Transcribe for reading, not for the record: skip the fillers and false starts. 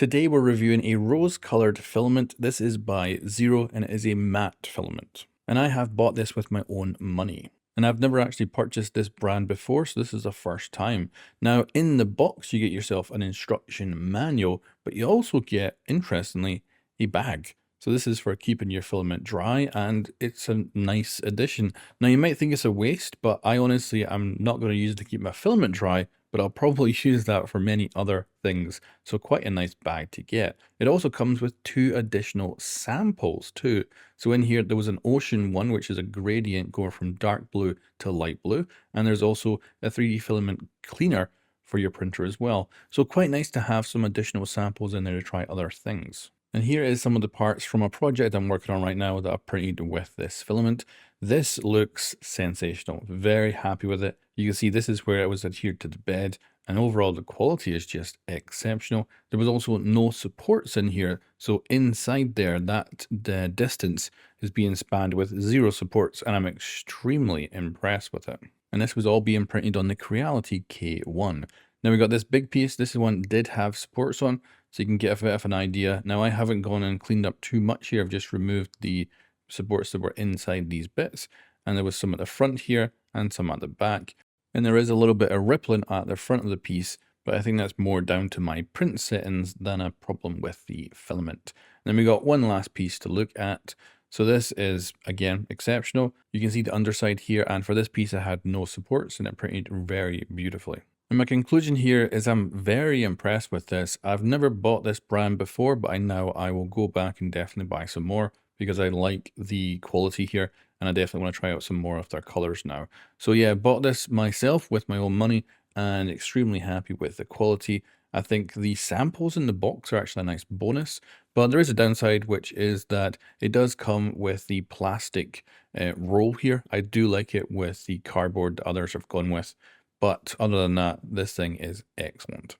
Today we're reviewing a rose-colored filament. This is by ZIRO and it is a matte filament. And I have bought this with my own money. And I've never actually purchased this brand before, so this is the first time. Now, in the box, you get yourself an instruction manual, but you also get, interestingly, a bag. So this is for keeping your filament dry, and it's a nice addition. Now, you might think it's a waste, but I honestly am not going to use it to keep my filament dry, but I'll probably use that for many other things. So quite a nice bag to get. It also comes with 2 additional samples too. So in here, there was an ocean one, which is a gradient going from dark blue to light blue. And there's also a 3D filament cleaner for your printer as well. So quite nice to have some additional samples in there to try other things. And here is some of the parts from a project I'm working on right now that I've printed with this filament. This looks sensational. Very happy with it. You can see this is where it was adhered to the bed, and overall the quality is just exceptional. There was also no supports in here, so inside there the distance is being spanned with 0 supports, and I'm extremely impressed with it. And this was all being printed on the Creality K1. Now we got this big piece. This one did have supports on, so you can get a bit of an idea. Now I haven't gone and cleaned up too much here. I've just removed the supports that were inside these bits. And there was some at the front here and some at the back. And there is a little bit of rippling at the front of the piece, but I think that's more down to my print settings than a problem with the filament. And then we got one last piece to look at. So this is, again, exceptional. You can see the underside here, and for this piece I had no supports and it printed very beautifully. And my conclusion here is I'm very impressed with this. I've never bought this brand before, but I will go back and definitely buy some more because I like the quality here and I definitely want to try out some more of their colors now. So yeah, I bought this myself with my own money and extremely happy with the quality. I think the samples in the box are actually a nice bonus, but there is a downside, which is that it does come with the plastic roll here. I do like it with the cardboard that others have gone with. But other than that, this thing is excellent.